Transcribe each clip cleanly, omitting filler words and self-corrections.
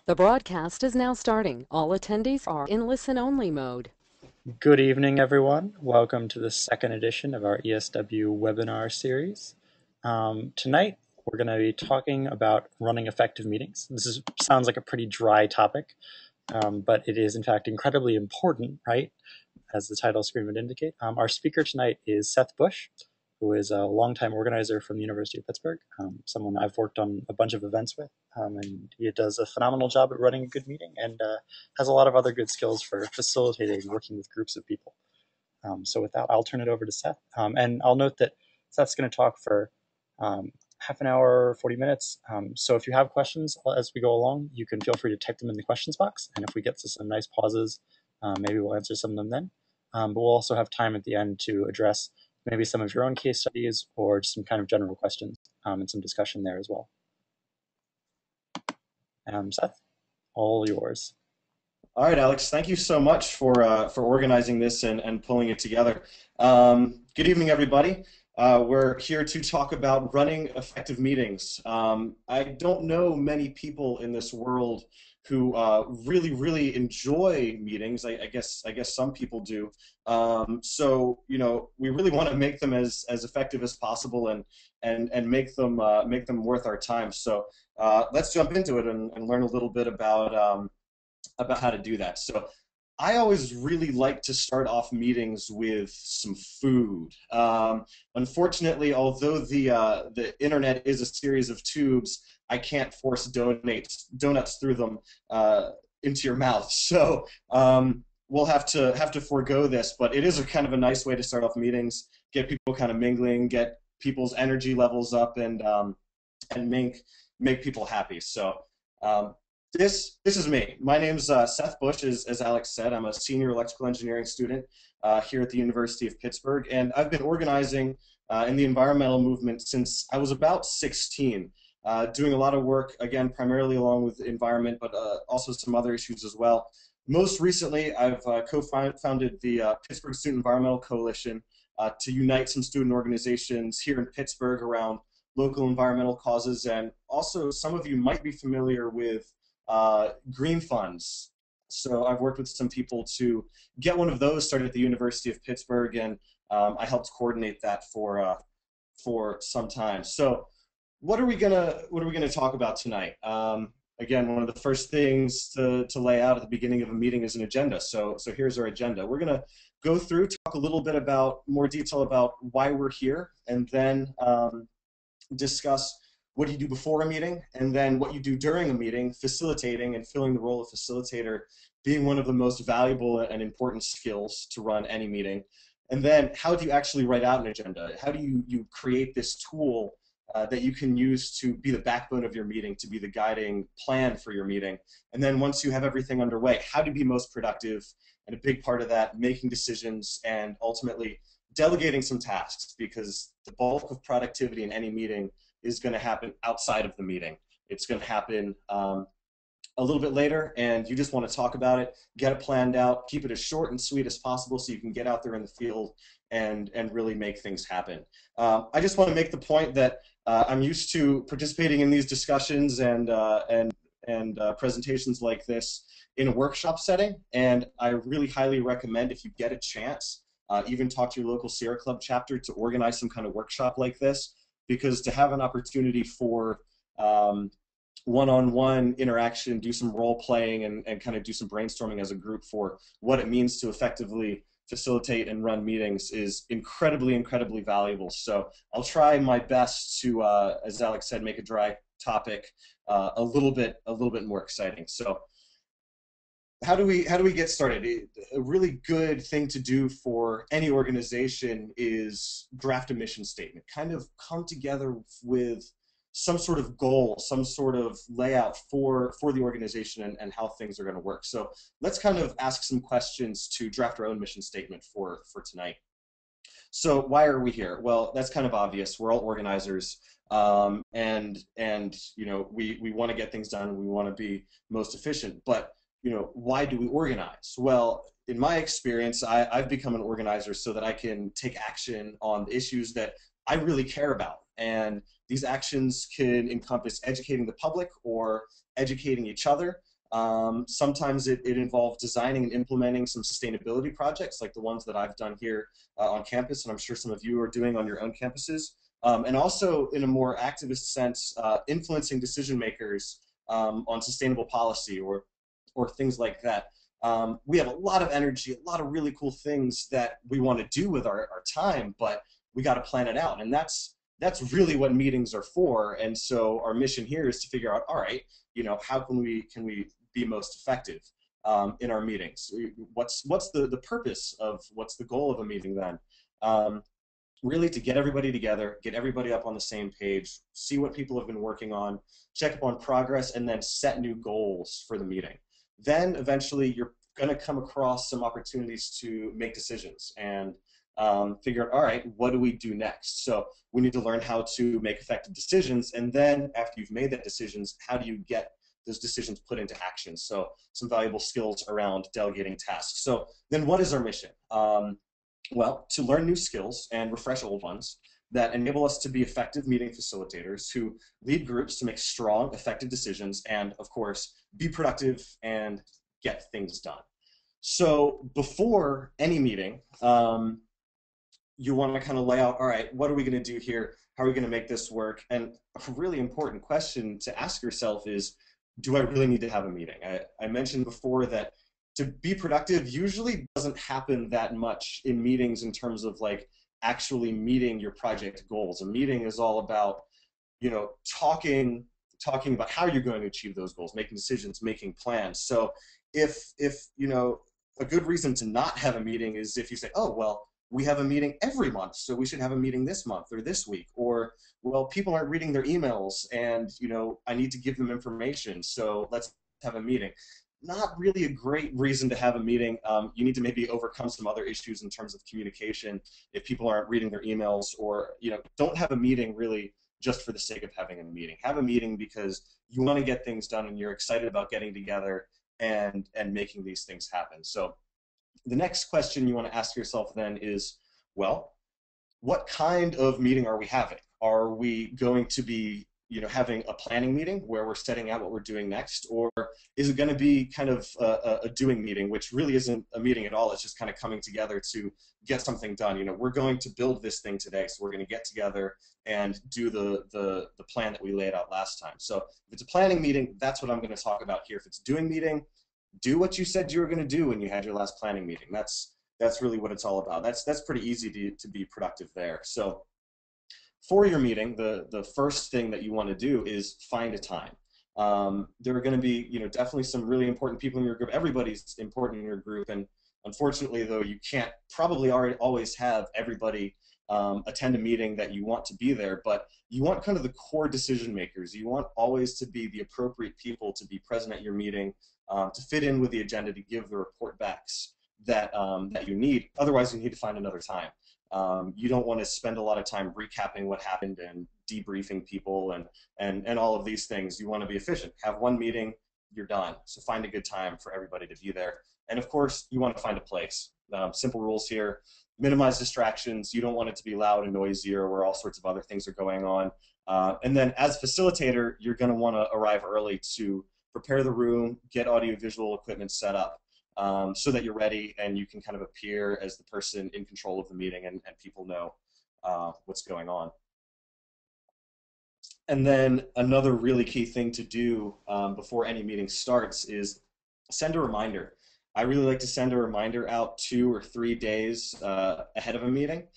The broadcast is now starting. All attendees are in listen-only mode. Good evening, everyone. Welcome to the second edition of our ESW webinar series. Tonight, we're going to be talking about running effective meetings. Sounds like a pretty dry topic, but it is in fact incredibly important, right? As the title screen would indicate. Our speaker tonight is Seth Bush, who is a longtime organizer from the University of Pittsburgh, someone I've worked on a bunch of events with, and he does a phenomenal job at running a good meeting and has a lot of other good skills for facilitating and working with groups of people. So with that, I'll turn it over to Seth. And I'll note that Seth's going to talk for half an hour, 40 minutes. So if you have questions as we go along, you can feel free to type them in the questions box. And if we get to some nice pauses, maybe we'll answer some of them then. But we'll also have time at the end to address maybe some of your own case studies or just some kind of general questions and some discussion there as well. Seth, all yours. All right, Alex, thank you so much for organizing this and pulling it together. Good evening, everybody. We're here to talk about running effective meetings. I don't know many people in this world who really enjoy meetings. I guess some people do. So we really want to make them as effective as possible and make them worth our time. So let's jump into it and learn a little bit about how to do that. So I always really like to start off meetings with some food. Unfortunately, although the internet is a series of tubes, I can't force donuts through them into your mouth. So we'll have to forego this, but it is a kind of a nice way to start off meetings, get people kind of mingling, get people's energy levels up, and make people happy. So this is me. My name's Seth Bush, as Alex said. I'm a senior electrical engineering student here at the University of Pittsburgh, and I've been organizing in the environmental movement since I was about 16, doing a lot of work, again, primarily along with environment, but also some other issues as well. Most recently, I've co-founded the Pittsburgh Student Environmental Coalition to unite some student organizations here in Pittsburgh around local environmental causes, and also some of you might be familiar with green funds. So I've worked with some people to get one of those started at the University of Pittsburgh, and I helped coordinate that for some time. So what are we gonna talk about tonight? Again, one of the first things to lay out at the beginning of a meeting is an agenda. So here's our agenda. We're gonna go through, talk a little bit about more detail about why we're here, and then discuss what do you do before a meeting, and then what you do during a meeting, facilitating and filling the role of facilitator being one of the most valuable and important skills to run any meeting. And then how do you actually write out an agenda? How do you create this tool that you can use to be the backbone of your meeting, to be the guiding plan for your meeting? And then once you have everything underway, how to be most productive, and a big part of that, making decisions and ultimately delegating some tasks, because the bulk of productivity in any meeting is going to happen outside of the meeting. It's going to happen a little bit later, and you just want to talk about it, get it planned out, keep it as short and sweet as possible so you can get out there in the field and really make things happen. I just want to make the point that I'm used to participating in these discussions and presentations like this in a workshop setting, and I really highly recommend, if you get a chance, even talk to your local Sierra Club chapter to organize some kind of workshop like this, because to have an opportunity for one-on-one interaction, do some role-playing, and kind of do some brainstorming as a group for what it means to effectively facilitate and run meetings is incredibly valuable. So I'll try my best to, as Alex said, make a dry topic a little bit more exciting. So how do we get started? A really good thing to do for any organization is draft a mission statement. Kind of come together with some sort of goal, some sort of layout for the organization and how things are going to work. So let's kind of ask some questions to draft our own mission statement for tonight. So why are we here? Well, that's kind of obvious. We're all organizers, and we want to get things done. We want to be most efficient, but why do we organize? Well, in my experience, I've become an organizer so that I can take action on the issues that I really care about. And these actions can encompass educating the public or educating each other. Sometimes it involves designing and implementing some sustainability projects like the ones that I've done here on campus, and I'm sure some of you are doing on your own campuses. And also, in a more activist sense, influencing decision makers on sustainable policy or things like that. We have a lot of energy, a lot of really cool things that we want to do with our time, but we got to plan it out. And that's really what meetings are for. And so our mission here is to figure out, all right, how can we be most effective in our meetings? What's the purpose of, what's the goal of a meeting then? Really to get everybody together, get everybody up on the same page, see what people have been working on, check up on progress, and then set new goals for the meeting. Then eventually you're going to come across some opportunities to make decisions and figure out, all right, what do we do next? So we need to learn how to make effective decisions, and then after you've made that decisions, how do you get those decisions put into action? So some valuable skills around delegating tasks. So then what is our mission? Well, to learn new skills and refresh old ones that enable us to be effective meeting facilitators who lead groups to make strong, effective decisions and, of course, be productive and get things done. So before any meeting, you want to kind of lay out, all right, what are we going to do here? How are we going to make this work? And a really important question to ask yourself is, do I really need to have a meeting? I mentioned before that to be productive usually doesn't happen that much in meetings in terms of like actually meeting your project goals. A meeting is all about, talking about how you're going to achieve those goals, making decisions, making plans. So if a good reason to not have a meeting is if you say, oh, well, we have a meeting every month, so we should have a meeting this month or this week, or, well, people aren't reading their emails and, I need to give them information, so let's have a meeting. Not really a great reason to have a meeting. You need to maybe overcome some other issues in terms of communication if people aren't reading their emails, or don't have a meeting really just for the sake of having a meeting. Have a meeting because you want to get things done and you're excited about getting together and making these things happen. So the next question you want to ask yourself then is, well, what kind of meeting are we having? Are we going to be having a planning meeting where we're setting out what we're doing next, or is it going to be kind of a doing meeting, which really isn't a meeting at all? It's just kind of coming together to get something done. We're going to build this thing today, so we're going to get together and do the plan that we laid out last time. So if it's a planning meeting, that's what I'm going to talk about here. If it's a doing meeting, do what you said you were going to do when you had your last planning meeting. That's really what it's all about. That's pretty easy to be productive there. So for your meeting, the first thing that you want to do is find a time. There are going to be, definitely some really important people in your group. Everybody's important in your group, and unfortunately, though, you can't probably always have everybody attend a meeting that you want to be there, but you want kind of the core decision makers. You want always to be the appropriate people to be present at your meeting, to fit in with the agenda, to give the report backs that you need. Otherwise, you need to find another time. You don't want to spend a lot of time recapping what happened and debriefing people and all of these things. You want to be efficient. Have one meeting, you're done. So find a good time for everybody to be there. And of course, you want to find a place. Simple rules here. Minimize distractions. You don't want it to be loud and noisy or where all sorts of other things are going on. And then as facilitator, you're going to want to arrive early to prepare the room, get audiovisual equipment set up. So that you're ready and you can kind of appear as the person in control of the meeting and people know what's going on. And then another really key thing to do before any meeting starts is send a reminder. I really like to send a reminder out 2 or 3 days ahead of a meeting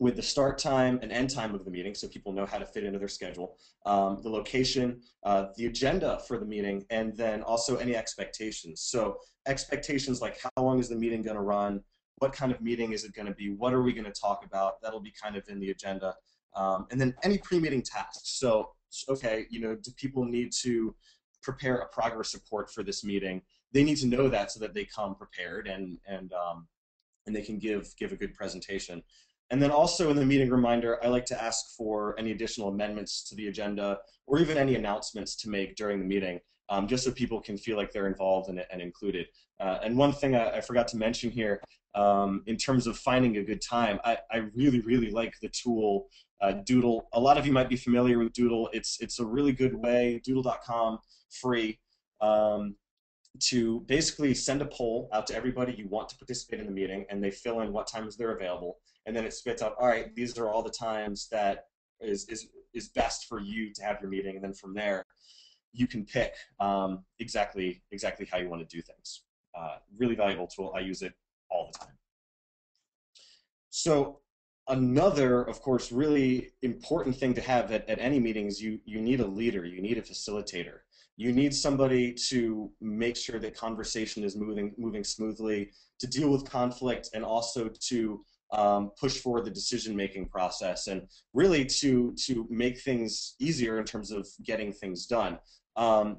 with the start time and end time of the meeting so people know how to fit into their schedule, the location, the agenda for the meeting, and then also any expectations. So expectations like how long is the meeting going to run, what kind of meeting is it going to be, what are we going to talk about, that'll be kind of in the agenda, and then any pre-meeting tasks. So, okay, do people need to prepare a progress report for this meeting? They need to know that so that they come prepared and they can give a good presentation. And then also in the meeting reminder, I like to ask for any additional amendments to the agenda or even any announcements to make during the meeting, just so people can feel like they're involved and included. And one thing I forgot to mention here, in terms of finding a good time, I really, really like the tool Doodle. A lot of you might be familiar with Doodle. It's a really good way, doodle.com, free, to basically send a poll out to everybody you want to participate in the meeting, and they fill in what times they're available, and then it spits out, all right, these are all the times that is best for you to have your meeting, and then from there you can pick exactly how you want to do things. Really valuable tool. I use it all the time. So another, of course, really important thing to have at any meeting is you need a leader, you need a facilitator. You need somebody to make sure that conversation is moving smoothly, to deal with conflict, and also to push forward the decision-making process, and really to make things easier in terms of getting things done. And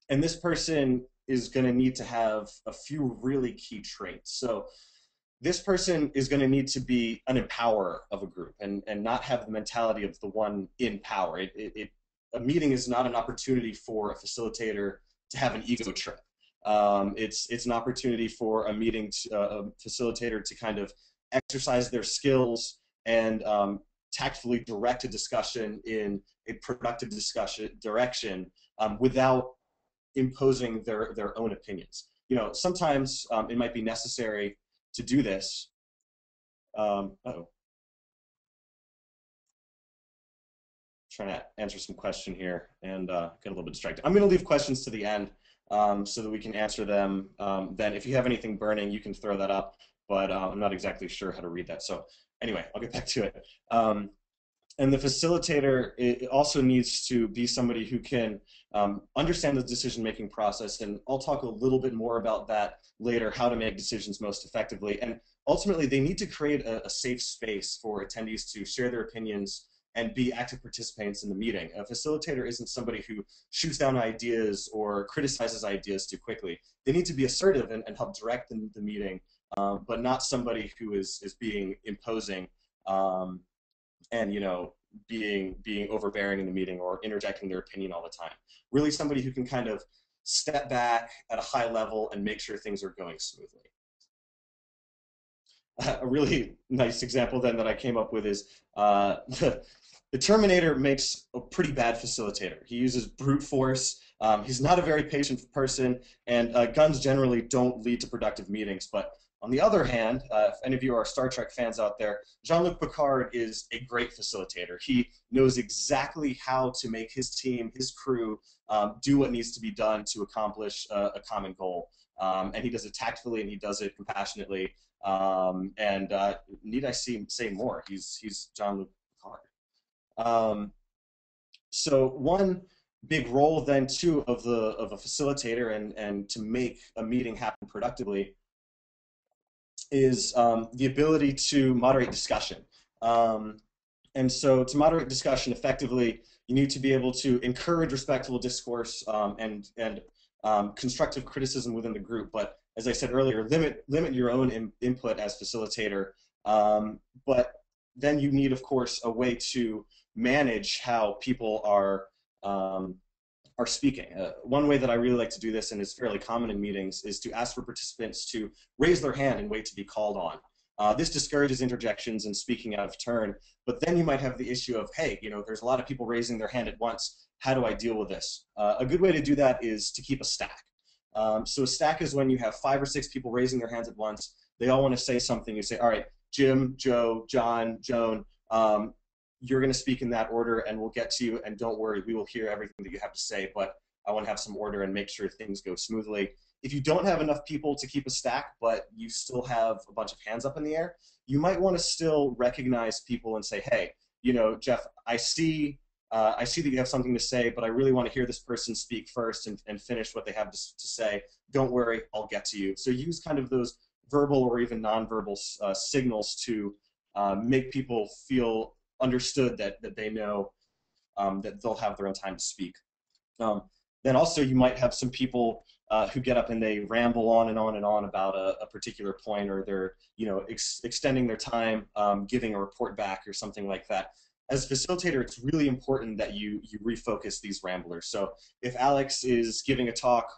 this person is going to need to have a few really key traits. So this person is going to need to be an empowerer of a group, and not have the mentality of the one in power. A meeting is not an opportunity for a facilitator to have an ego trip. It's an opportunity for a facilitator to kind of exercise their skills and tactfully direct a discussion in a productive direction without imposing their own opinions. You know, sometimes it might be necessary to do this. Trying to answer some question here and get a little bit distracted. I'm going to leave questions to the end so that we can answer them. Then if you have anything burning, you can throw that up, but I'm not exactly sure how to read that. So anyway, I'll get back to it. And the facilitator, it also needs to be somebody who can understand the decision-making process, and I'll talk a little bit more about that later, how to make decisions most effectively. And ultimately, they need to create a safe space for attendees to share their opinions and be active participants in the meeting. A facilitator isn't somebody who shoots down ideas or criticizes ideas too quickly. They need to be assertive and help direct the meeting, but not somebody who is being imposing and, you know, being overbearing in the meeting or interjecting their opinion all the time. Really somebody who can kind of step back at a high level and make sure things are going smoothly. A really nice example then that I came up with is the Terminator makes a pretty bad facilitator. He uses brute force. He's not a very patient person, and guns generally don't lead to productive meetings. But on the other hand, if any of you are Star Trek fans out there, Jean-Luc Picard is a great facilitator. He knows exactly how to make his team, his crew, do what needs to be done to accomplish a common goal. And he does it tactfully, and he does it compassionately. Need I say more? He's Jean-Luc Picard. So one big role then too of a facilitator and to make a meeting happen productively is the ability to moderate discussion. And so to moderate discussion effectively, you need to be able to encourage respectful discourse and constructive criticism within the group. But as I said earlier, limit your own input as facilitator. But then you need, of course, a way to manage how people are speaking. One way that I really like to do this, and is fairly common in meetings, is to ask for participants to raise their hand and wait to be called on. This discourages interjections and speaking out of turn, but then you might have the issue of, hey, you know, there's a lot of people raising their hand at once. How do I deal with this? A good way to do that is to keep a stack. So a stack is when you have 5 or 6 people raising their hands at once. They all want to say something. You say, all right, Jim, Joe, John, Joan, you're going to speak in that order, and we'll get to you, and don't worry, we will hear everything that you have to say, but I want to have some order and make sure things go smoothly. If you don't have enough people to keep a stack, but you still have a bunch of hands up in the air, you might want to still recognize people and say, hey, you know, Jeff, I see that you have something to say, but I really want to hear this person speak first and finish what they have to say. Don't worry, I'll get to you. So use kind of those verbal or even nonverbal signals to make people feel understood, that they know that they'll have their own time to speak. Then also you might have some people who get up and they ramble on and on and on about a particular point, or they're, you know, extending their time giving a report back or something like that. As a facilitator, it's really important that you refocus these ramblers. So if Alex is giving a talk,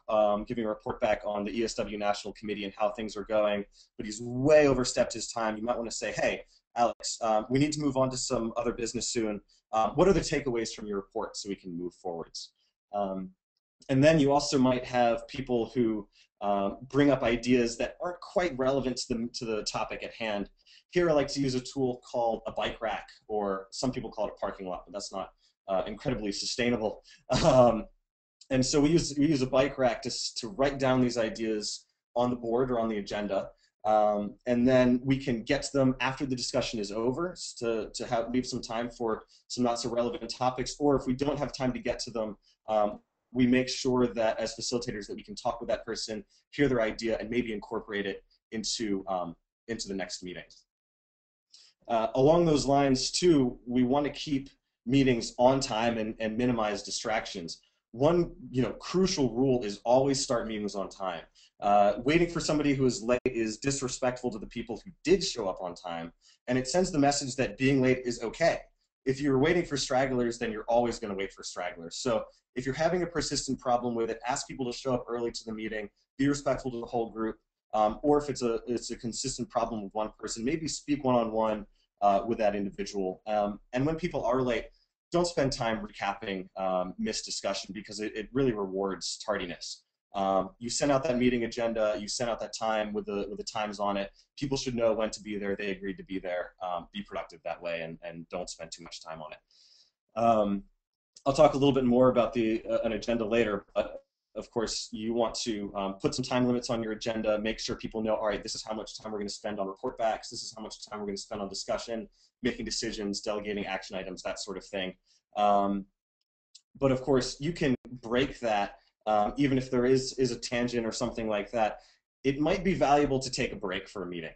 giving a report back on the ESW National Committee and how things are going, but he's way overstepped his time, you might want to say, hey, Alex, we need to move on to some other business soon. What are the takeaways from your report so we can move forwards? And then you also might have people who bring up ideas that aren't quite relevant to the topic at hand. Here I like to use a tool called a bike rack, or some people call it a parking lot, but that's not incredibly sustainable. And so we use a bike rack to write down these ideas on the board or on the agenda. And then we can get to them after the discussion is over to leave some time for some not so relevant topics. Or if we don't have time to get to them, we make sure that as facilitators that we can talk with that person, hear their idea, and maybe incorporate it into the next meeting. Along those lines too, we want to keep meetings on time and minimize distractions. One crucial rule is always start meetings on time. Waiting for somebody who is late is disrespectful to the people who did show up on time, and it sends the message that being late is okay. If you're waiting for stragglers, then you're always going to wait for stragglers. So if you're having a persistent problem with it, ask people to show up early to the meeting, be respectful to the whole group, or if it's a consistent problem with one person, maybe speak one-on-one with that individual. And when people are late, don't spend time recapping missed discussion, because it really rewards tardiness. You sent out that meeting agenda, you sent out that time with the times on it. People should know when to be there. They agreed to be there. Be productive that way, and don't spend too much time on it. I'll talk a little bit more about an agenda later, but of course you want to put some time limits on your agenda, make sure people know, all right, this is how much time we're going to spend on report backs, this is how much time we're going to spend on discussion, making decisions, delegating action items, that sort of thing. But of course you can break that. Even if there is a tangent or something like that, it might be valuable to take a break for a meeting.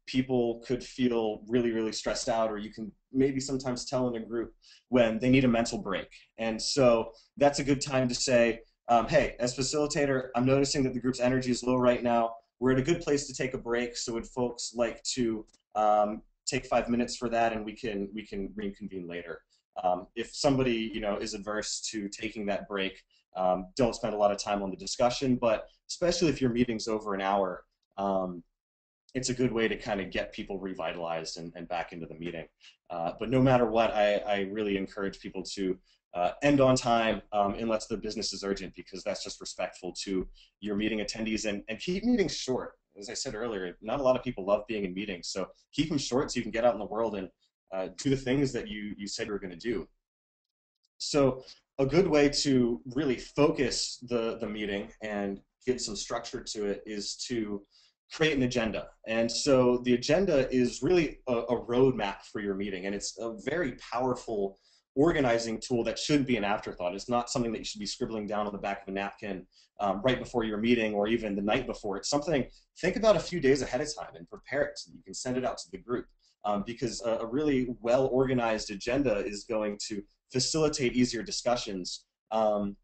People could feel really, really stressed out, or you can maybe sometimes tell in a group when they need a mental break. And so that's a good time to say, hey, as facilitator, I'm noticing that the group's energy is low right now. We're at a good place to take a break, so would folks like to take 5 minutes for that, and we can reconvene later. If somebody is adverse to taking that break, don't spend a lot of time on the discussion, but especially if your meeting's over an hour, it's a good way to kind of get people revitalized and back into the meeting. But no matter what, I really encourage people to end on time unless the business is urgent, because that's just respectful to your meeting attendees, and keep meetings short. As I said earlier, not a lot of people love being in meetings, so keep them short so you can get out in the world and do the things that you said you were going to do. So a good way to really focus the meeting and give some structure to it is to create an agenda. And so the agenda is really a roadmap for your meeting, and it's a very powerful organizing tool that shouldn't be an afterthought. It's not something that you should be scribbling down on the back of a napkin right before your meeting or even the night before. It's something, think about a few days ahead of time and prepare it so that you can send it out to the group, because a really well-organized agenda is going to facilitate easier discussions. And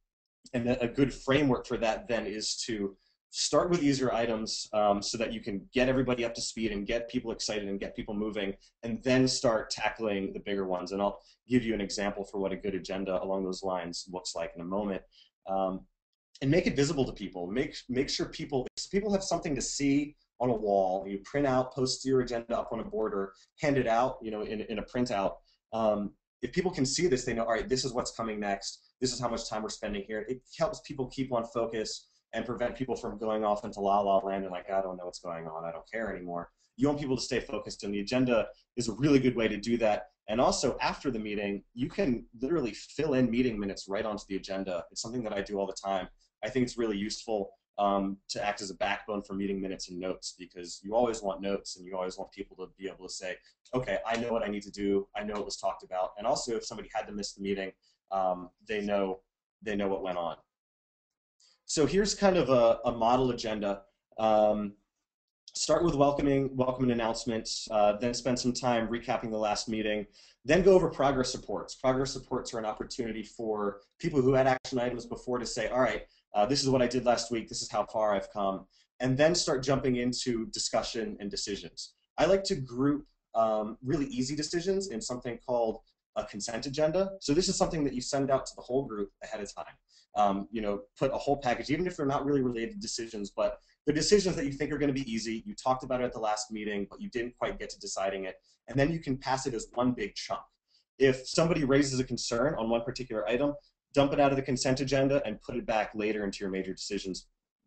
a good framework for that then is to start with easier items so that you can get everybody up to speed and get people excited and get people moving, and then start tackling the bigger ones. And I'll give you an example for what a good agenda along those lines looks like in a moment. And make it visible to people. Make sure people have something to see on a wall. You print out, post your agenda up on a board, or hand it out, in a printout. If people can see this, they know, all right, this is what's coming next. This is how much time we're spending here. It helps people keep on focus and prevent people from going off into la-la land and like, I don't know what's going on, I don't care anymore. You want people to stay focused, and the agenda is a really good way to do that. And also, after the meeting, you can literally fill in meeting minutes right onto the agenda. It's something that I do all the time. I think it's really useful to act as a backbone for meeting minutes and notes, because you always want notes, and you always want people to be able to say, okay, I know what I need to do, I know what was talked about. And also, if somebody had to miss the meeting, they know what went on. So here's kind of a model agenda. Start with welcoming announcements, then spend some time recapping the last meeting, then go over progress reports. Progress reports are an opportunity for people who had action items before to say, all right, this is what I did last week, this is how far I've come, and then start jumping into discussion and decisions. I like to group really easy decisions in something called a consent agenda. So this is something that you send out to the whole group ahead of time. Put a whole package, even if they're not really related decisions, but the decisions that you think are going to be easy. You talked about it at the last meeting, but you didn't quite get to deciding it, and then you can pass it as one big chunk. If somebody raises a concern on one particular item, dump it out of the consent agenda and put it back later into your major decisions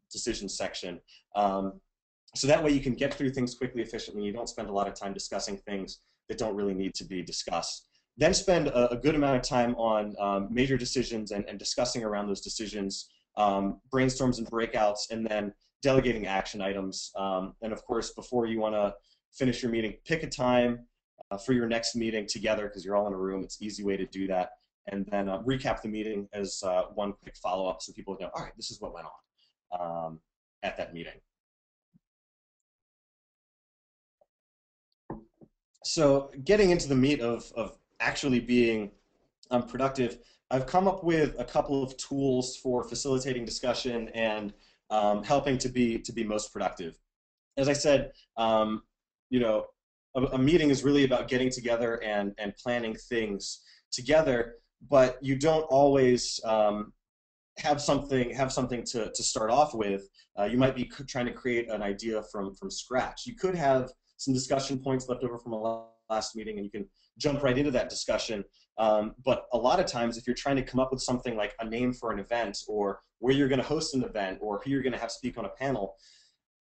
section. So that way you can get through things quickly, efficiently. You don't spend a lot of time discussing things that don't really need to be discussed. Then spend a good amount of time on major decisions and discussing around those decisions, brainstorms and breakouts, and then delegating action items. And of course, before you want to finish your meeting, pick a time for your next meeting together, because you're all in a room. It's an easy way to do that. And then recap the meeting as one quick follow-up so people know, all right, this is what went on at that meeting. So getting into the meat of actually being productive, I've come up with a couple of tools for facilitating discussion and helping to be most productive. As I said, you know, a meeting is really about getting together and planning things together, but you don't always have something to start off with. You might be trying to create an idea from scratch. You could have some discussion points left over from a last meeting, and you can jump right into that discussion. But a lot of times, if you're trying to come up with something like a name for an event, or where you're going to host an event, or who you're going to have speak on a panel,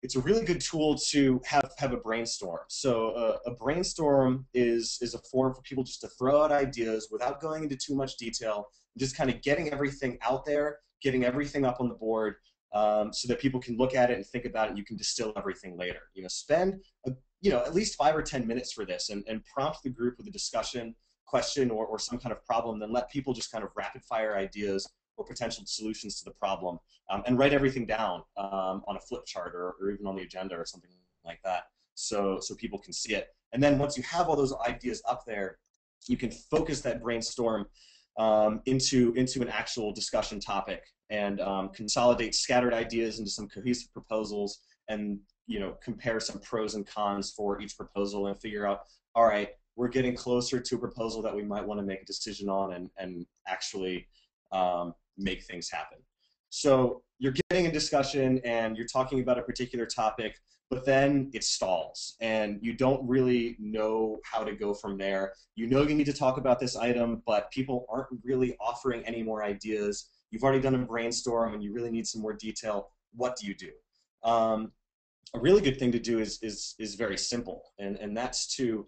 it's a really good tool to have a brainstorm. So a brainstorm is a forum for people just to throw out ideas without going into too much detail, just kind of getting everything out there, getting everything up on the board, so that people can look at it and think about it, and you can distill everything later. Spend at least 5 or 10 minutes for this, and prompt the group with a discussion question or some kind of problem, then let people just kind of rapid fire ideas or potential solutions to the problem, and write everything down on a flip chart or even on the agenda or something like that, so people can see it. And then once you have all those ideas up there, you can focus that brainstorm into an actual discussion topic, and consolidate scattered ideas into some cohesive proposals, and compare some pros and cons for each proposal, and figure out, all right, we're getting closer to a proposal that we might want to make a decision on and actually make things happen. So you're getting a discussion and you're talking about a particular topic, but then it stalls and you don't really know how to go from there. You need to talk about this item, but people aren't really offering any more ideas. You've already done a brainstorm and you really need some more detail. What do you do? A really good thing to do is very simple, and that's to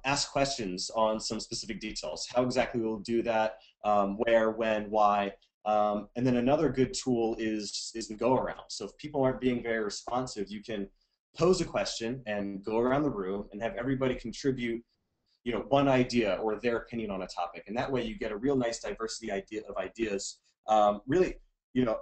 ask questions on some specific details. How exactly we'll do that, where, when, why, and then another good tool is the go-around. So if people aren't being very responsive, you can pose a question and go around the room and have everybody contribute one idea or their opinion on a topic, and that way you get a real nice diversity of ideas. Really,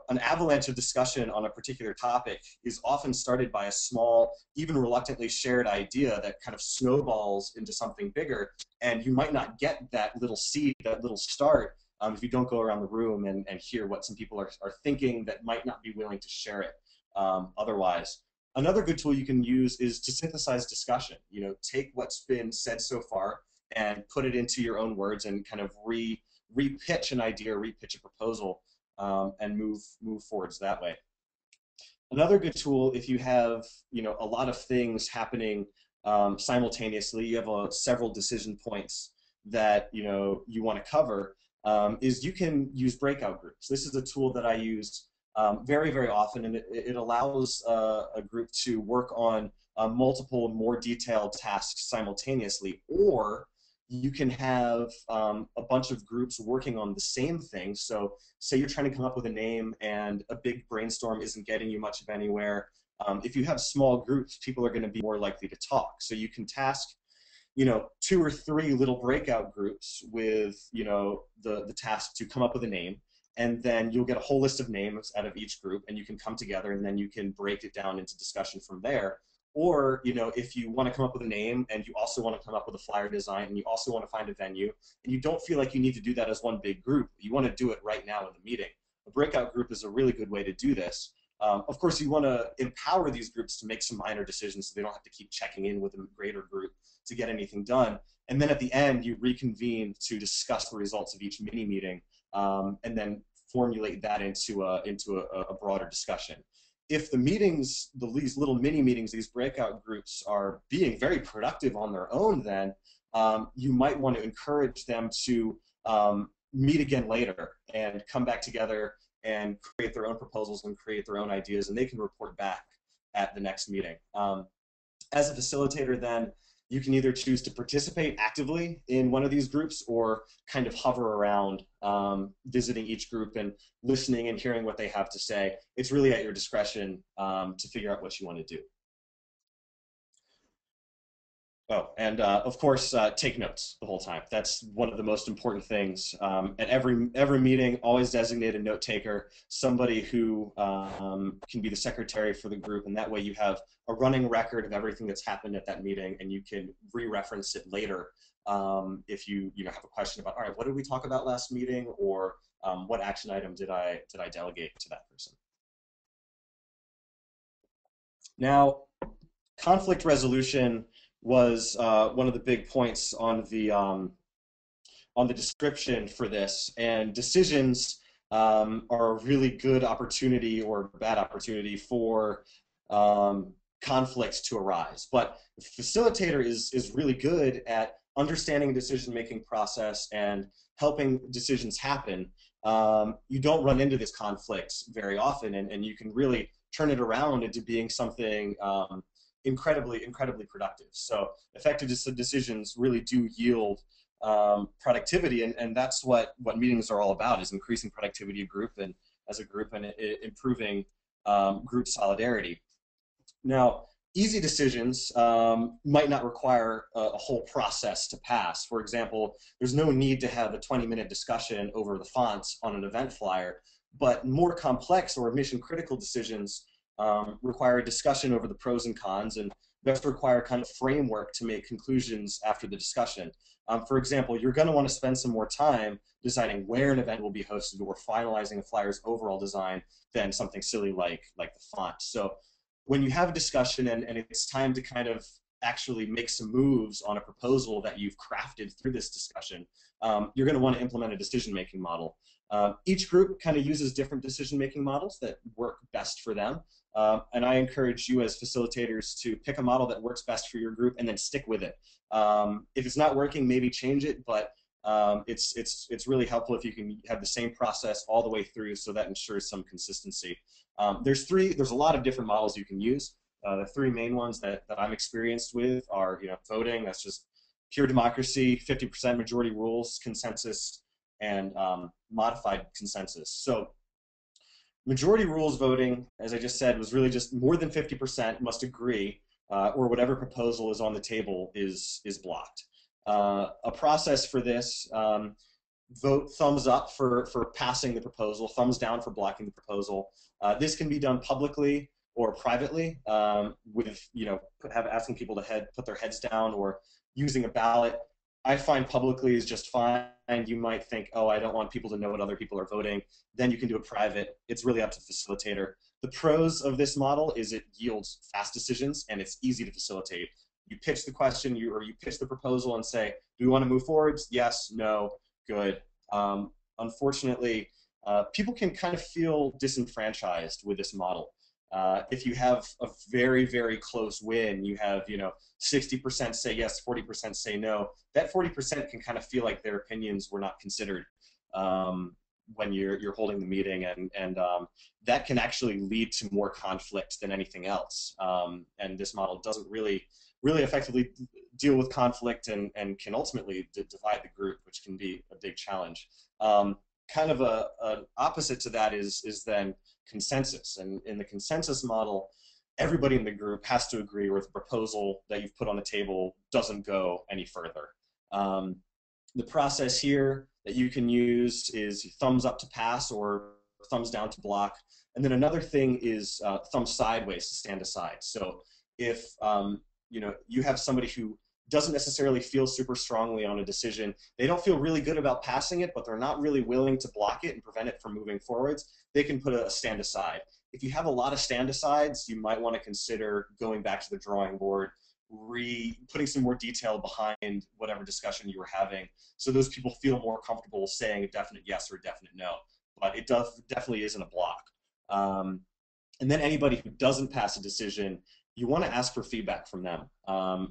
an avalanche of discussion on a particular topic is often started by a small, even reluctantly shared idea that kind of snowballs into something bigger, and you might not get that little seed, that little start, if you don't go around the room and hear what some people are thinking that might not be willing to share it otherwise. Another good tool you can use is to synthesize discussion. Take what's been said so far and put it into your own words and kind of re-pitch an idea, re-pitch a proposal, and move forwards that way. Another good tool, if you have a lot of things happening simultaneously, you have several decision points that you want to cover, is you can use breakout groups. This is a tool that I use very, very often, and it allows a group to work on multiple, more detailed tasks simultaneously, or you can have a bunch of groups working on the same thing. So say you're trying to come up with a name and a big brainstorm isn't getting you much of anywhere. If you have small groups, people are going to be more likely to talk. So you can task 2 or 3 little breakout groups with the task to come up with a name, and then you'll get a whole list of names out of each group, and you can come together and then you can break it down into discussion from there. Or if you want to come up with a name and you also want to come up with a flyer design and you also want to find a venue, and you don't feel like you need to do that as one big group, you want to do it right now in the meeting, a breakout group is a really good way to do this. Of course, you want to empower these groups to make some minor decisions so they don't have to keep checking in with a greater group to get anything done. And then at the end, you reconvene to discuss the results of each mini meeting, and then formulate that into a broader discussion. If the meetings, these little mini meetings, these breakout groups are being very productive on their own, then you might want to encourage them to meet again later and come back together and create their own proposals and create their own ideas, and they can report back at the next meeting. As a facilitator, then, you can either choose to participate actively in one of these groups or kind of hover around, visiting each group and listening and hearing what they have to say. It's really at your discretion to figure out what you want to do. Oh, and of course, take notes the whole time. That's one of the most important things. At every meeting, always designate a note taker, somebody who can be the secretary for the group, and that way you have a running record of everything that's happened at that meeting, and you can re-reference it later if you have a question about, all right, what did we talk about last meeting, or what action item did I delegate to that person. Now, conflict resolution was one of the big points on the description for this, and decisions are a really good opportunity or bad opportunity for conflicts to arise. But the facilitator is really good at understanding the decision-making process and helping decisions happen. You don't run into this conflict very often, and you can really turn it around into being something incredibly productive. So effective decisions really do yield productivity, and that's what meetings are all about, is increasing productivity of group and as a group, and improving group solidarity. Now, easy decisions might not require a whole process to pass. For example, there's no need to have a 20-minute discussion over the fonts on an event flyer, but more complex or mission-critical decisions require a discussion over the pros and cons, and thus require kind of framework to make conclusions after the discussion. For example, you're going to want to spend some more time deciding where an event will be hosted or finalizing a flyer's overall design than something silly like the font. So when you have a discussion and it's time to kind of actually make some moves on a proposal that you've crafted through this discussion, you're going to want to implement a decision-making model. Each group kind of uses different decision-making models that work best for them. And I encourage you as facilitators to pick a model that works best for your group and then stick with it. If it's not working, maybe change it, but it's really helpful if you can have the same process all the way through, so that ensures some consistency. There's a lot of different models you can use. The three main ones that I'm experienced with are, voting, that's just pure democracy, 50% majority rules, consensus, and modified consensus. So majority rules voting, as I just said, was really just more than 50% must agree, or whatever proposal is on the table is blocked. A process for this: vote thumbs up for passing the proposal, thumbs down for blocking the proposal. This can be done publicly or privately, with asking people to put their heads down, or using a ballot. I find publicly is just fine. You might think, oh, I don't want people to know what other people are voting. Then you can do it private. It's really up to the facilitator. The pros of this model is it yields fast decisions, and it's easy to facilitate. You pitch the question, or you pitch the proposal and say, do we want to move forwards? Yes, no, good. Unfortunately, people can kind of feel disenfranchised with this model. If you have a very, very close win, you have 60% say yes, 40% say no. That 40% can kind of feel like their opinions were not considered when you're holding the meeting, and that can actually lead to more conflict than anything else. And this model doesn't really effectively deal with conflict, and can ultimately divide the group, which can be a big challenge. Kind of an opposite to that is then consensus. And in the consensus model, everybody in the group has to agree, or if the proposal that you've put on the table doesn't go any further. The process here that you can use is thumbs up to pass or thumbs down to block. And then another thing is thumbs sideways to stand aside. So if you have somebody who doesn't necessarily feel super strongly on a decision, they don't feel really good about passing it, but they're not really willing to block it and prevent it from moving forwards, they can put a stand aside. If you have a lot of stand asides, you might want to consider going back to the drawing board, putting some more detail behind whatever discussion you were having, so those people feel more comfortable saying a definite yes or a definite no. But it definitely isn't a block. And then anybody who doesn't pass a decision, you want to ask for feedback from them,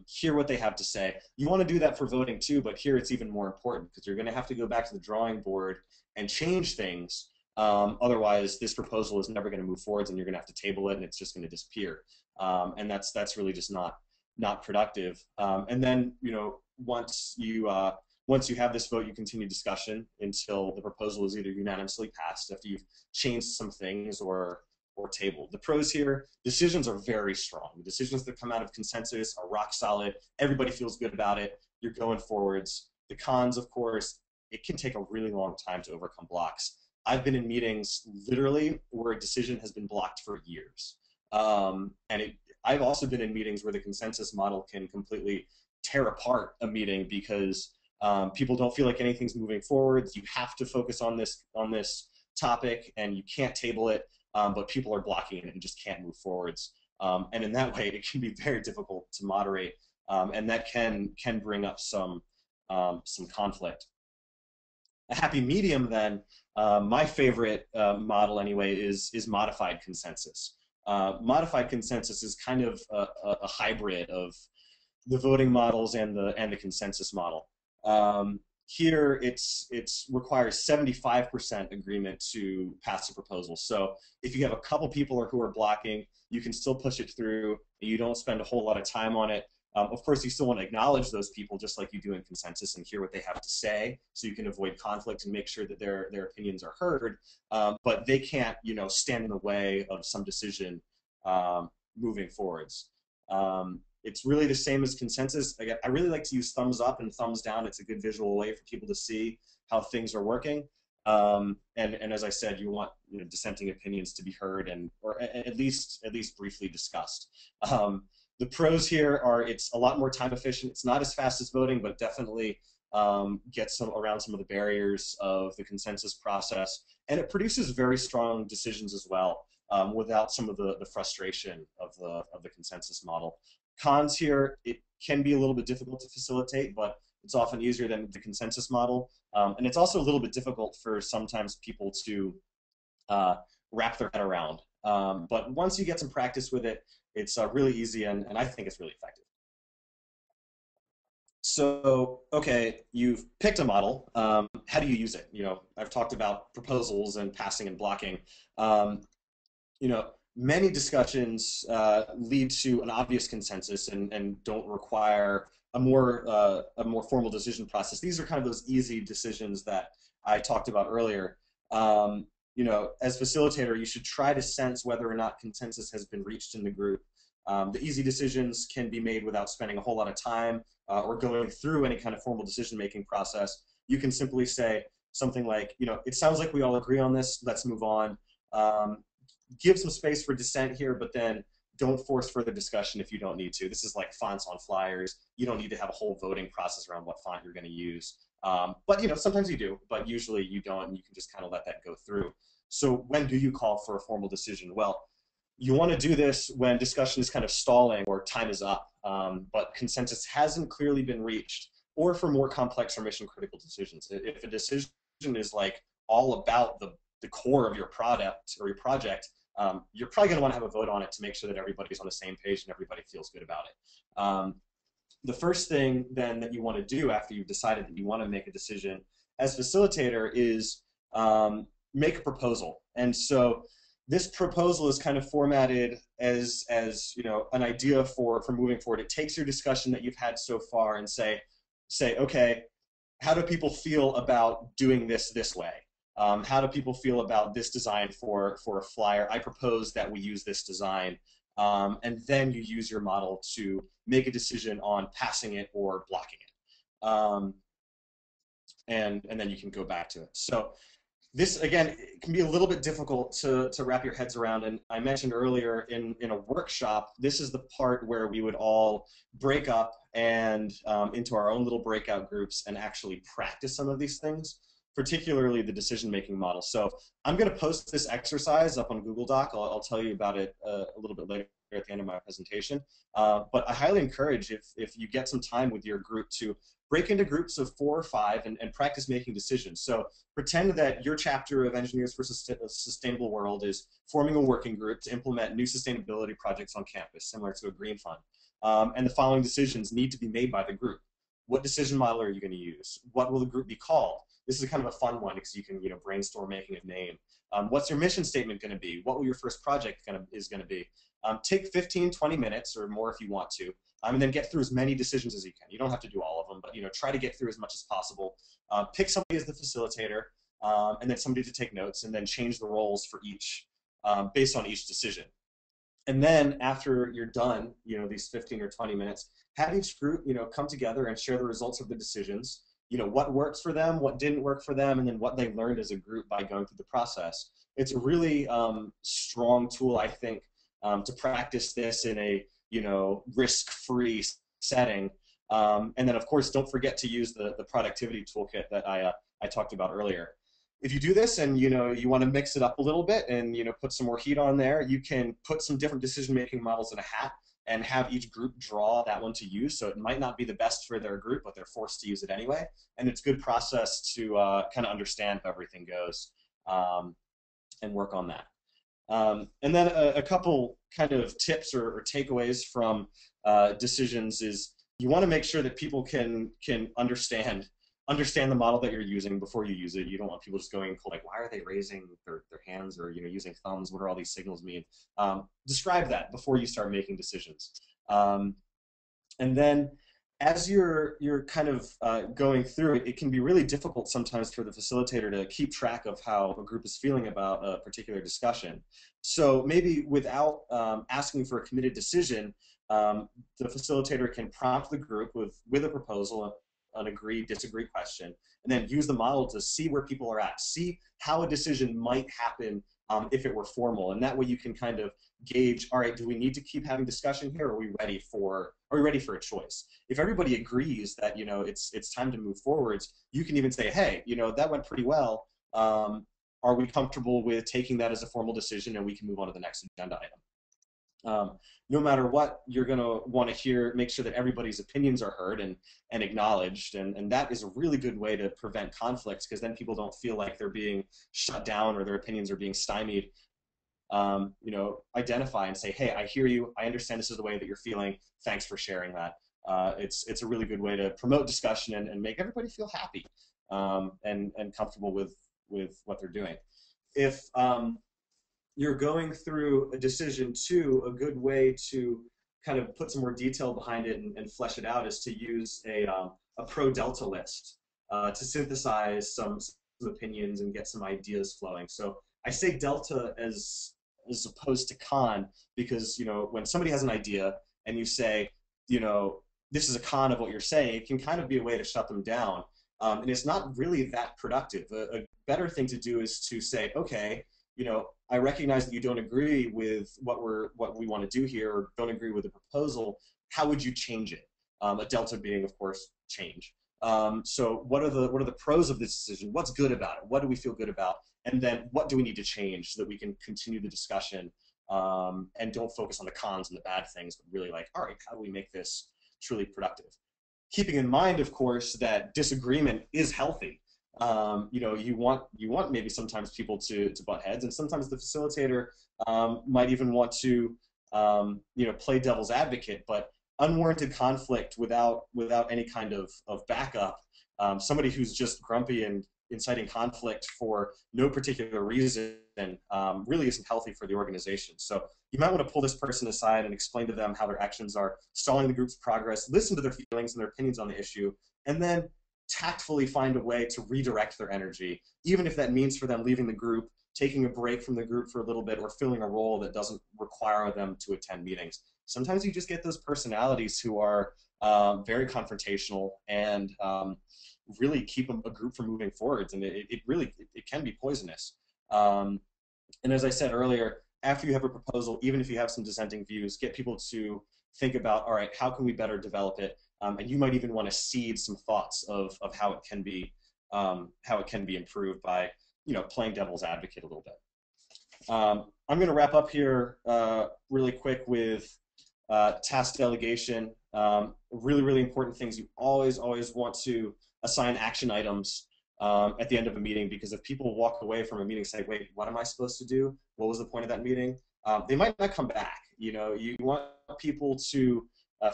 hear what they have to say. You want to do that for voting too, but here it's even more important because you're going to have to go back to the drawing board and change things. Otherwise, this proposal is never going to move forwards, and you're going to have to table it, and it's just going to disappear. And that's really just not productive. And then once you have this vote, you continue discussion until the proposal is either unanimously passed after you've changed some things or tabled. The pros here: decisions are very strong. The decisions that come out of consensus are rock solid. Everybody feels good about it. You're going forwards. The cons, of course, it can take a really long time to overcome blocks. I've been in meetings literally where a decision has been blocked for years. I've also been in meetings where the consensus model can completely tear apart a meeting because people don't feel like anything's moving forward. You have to focus on this topic, and you can't table it, but people are blocking it and just can't move forwards. And in that way, it can be very difficult to moderate, and that can bring up some conflict. A happy medium, then, my favorite model anyway is modified consensus. Modified consensus is kind of a hybrid of the voting models and the consensus model. Here, it's requires 75% agreement to pass a proposal. So if you have a couple people who are blocking, you can still push it through. You don't spend a whole lot of time on it. Of course, you still want to acknowledge those people just like you do in consensus and hear what they have to say, so you can avoid conflict and make sure that their opinions are heard. But they can't, stand in the way of some decision moving forwards. It's really the same as consensus. Again, I really like to use thumbs up and thumbs down. It's a good visual way for people to see how things are working. And as I said, you want dissenting opinions to be heard or at least briefly discussed. The pros here are it's a lot more time efficient. It's not as fast as voting, but definitely gets around some of the barriers of the consensus process. And it produces very strong decisions as well, without some of the frustration of the consensus model. Cons here: it can be a little bit difficult to facilitate, but it's often easier than the consensus model. And it's also a little bit difficult for sometimes people to wrap their head around. But once you get some practice with it, it's really easy, and I think it's really effective. So, okay, you've picked a model. How do you use it? I've talked about proposals and passing and blocking. Many discussions lead to an obvious consensus and don't require a more formal decision process. These are kind of those easy decisions that I talked about earlier. As facilitator, you should try to sense whether or not consensus has been reached in the group. The easy decisions can be made without spending a whole lot of time or going through any kind of formal decision-making process. You can simply say something like, it sounds like we all agree on this, let's move on. Give some space for dissent here, but then don't force further discussion if you don't need to. This is like fonts on flyers. You don't need to have a whole voting process around what font you're going to use. But sometimes you do, but usually you don't, and you can just kind of let that go through. So when do you call for a formal decision? Well, you want to do this when discussion is kind of stalling or time is up, but consensus hasn't clearly been reached, or for more complex or mission-critical decisions. If a decision is like all about the core of your product or your project, you're probably going to want to have a vote on it to make sure that everybody's on the same page and everybody feels good about it. The first thing then that you want to do after you've decided that you want to make a decision as facilitator is make a proposal. And so this proposal is kind of formatted as an idea for moving forward. It takes your discussion that you've had so far and say, okay, how do people feel about doing this way? How do people feel about this design for a flyer? I propose that we use this design. And then you use your model to make a decision on passing it or blocking it. And then you can go back to it. So this, again, it can be a little bit difficult to wrap your heads around. And I mentioned earlier in a workshop, this is the part where we would all break up and into our own little breakout groups and actually practice some of these things. particularly the decision-making model. So I'm going to post this exercise up on Google Doc. I'll tell you about it a little bit later at the end of my presentation. But I highly encourage, if you get some time with your group, to break into groups of 4 or 5 and practice making decisions. So pretend that your chapter of Engineers for a Sustainable World is forming a working group to implement new sustainability projects on campus, similar to a green fund. And the following decisions need to be made by the group. What decision model are you going to use? What will the group be called? This is kind of a fun one because you can brainstorm making a name. What's your mission statement going to be? What will your first project is going to be? Take 15, 20 minutes or more if you want to, and then get through as many decisions as you can. You don't have to do all of them, but try to get through as much as possible. Pick somebody as the facilitator, and then somebody to take notes, and then change the roles for each based on each decision. And then after you're done, these 15 or 20 minutes, have each group, come together and share the results of the decisions, what works for them, what didn't work for them, and then what they learned as a group by going through the process. It's a really strong tool, I think, to practice this in a, risk-free setting. And then, of course, don't forget to use the productivity toolkit that I talked about earlier. If you do this and you want to mix it up a little bit and put some more heat on there, you can put some different decision-making models in a hat and have each group draw that one to use. So it might not be the best for their group, but they're forced to use it anyway. And it's a good process to kind of understand how everything goes and work on that. And then a couple kind of tips or takeaways from decisions is you want to make sure that people can understand the model that you're using before you use it. You don't want people just going like, why are they raising their hands or using thumbs? What do all these signals mean? Describe that before you start making decisions. And then as you're kind of going through it, it can be really difficult sometimes for the facilitator to keep track of how a group is feeling about a particular discussion. So maybe without asking for a committed decision, the facilitator can prompt the group with a proposal, an agree, disagree question, and then use the model to see where people are at, see how a decision might happen if it were formal. And that way you can kind of gauge, all right, do we need to keep having discussion here, or are we ready for a choice? If everybody agrees that it's time to move forwards, you can even say, hey, that went pretty well. Are we comfortable with taking that as a formal decision, and we can move on to the next agenda item? No matter what, you're going to want to make sure that everybody's opinions are heard and acknowledged, and that is a really good way to prevent conflicts, because then people don't feel like they're being shut down or their opinions are being stymied. Identify and say, hey, I hear you, I understand this is the way that you're feeling, thanks for sharing that. It's a really good way to promote discussion and make everybody feel happy and comfortable with what they're doing. If you're going through a decision too, a good way to kind of put some more detail behind it and flesh it out is to use a pro-delta list to synthesize some opinions and get some ideas flowing. So I say delta as opposed to con because, when somebody has an idea and you say, this is a con of what you're saying, it can kind of be a way to shut them down. And it's not really that productive. A better thing to do is to say, okay, I recognize that you don't agree with what we want to do here, or don't agree with the proposal. How would you change it? A delta being, of course, change. So what are the pros of this decision? What's good about it? What do we feel good about? And then what do we need to change so that we can continue the discussion and don't focus on the cons and the bad things, but really like, all right, how do we make this truly productive? Keeping in mind, of course, that disagreement is healthy. You want maybe sometimes people to butt heads, and sometimes the facilitator might even want to play devil's advocate. But unwarranted conflict without any kind of backup, somebody who's just grumpy and inciting conflict for no particular reason, really isn't healthy for the organization. So you might want to pull this person aside and explain to them how their actions are stalling the group's progress, listen to their feelings and their opinions on the issue, and then tactfully find a way to redirect their energy, even if that means for them leaving the group, taking a break from the group for a little bit, or filling a role that doesn't require them to attend meetings. Sometimes you just get those personalities who are very confrontational and really keep a group from moving forwards, and it can be poisonous. And as I said earlier, after you have a proposal, even if you have some dissenting views, get people to think about, all right, how can we better develop it? And you might even want to seed some thoughts of how it can be how it can be improved by, playing devil's advocate a little bit. I'm going to wrap up here really quick with task delegation. Really, really important things. You always want to assign action items at the end of a meeting, because if people walk away from a meeting saying, wait, what am I supposed to do? What was the point of that meeting? They might not come back. You want people to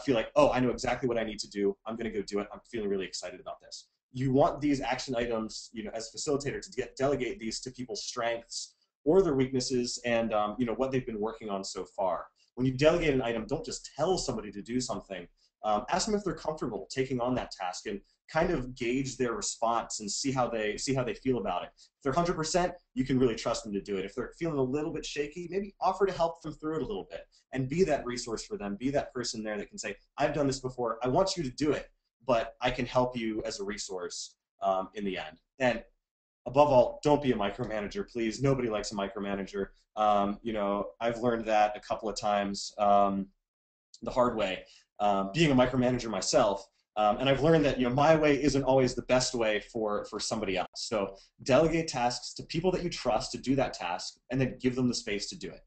feel like, oh, I know exactly what I need to do. I'm going to go do it. I'm feeling really excited about this. You want these action items, as a facilitator, to delegate these to people's strengths or their weaknesses, and what they've been working on so far. When you delegate an item, don't just tell somebody to do something. Ask them if they're comfortable taking on that task, and kind of gauge their response and see how they feel about it. If they're 100%, you can really trust them to do it. If they're feeling a little bit shaky, maybe offer to help them through it a little bit, and be that resource for them. Be that person there that can say, I've done this before. I want you to do it, but I can help you as a resource in the end. And above all, don't be a micromanager, please. Nobody likes a micromanager. I've learned that a couple of times the hard way, being a micromanager myself. And I've learned that my way isn't always the best way for somebody else. So delegate tasks to people that you trust to do that task, and then give them the space to do it.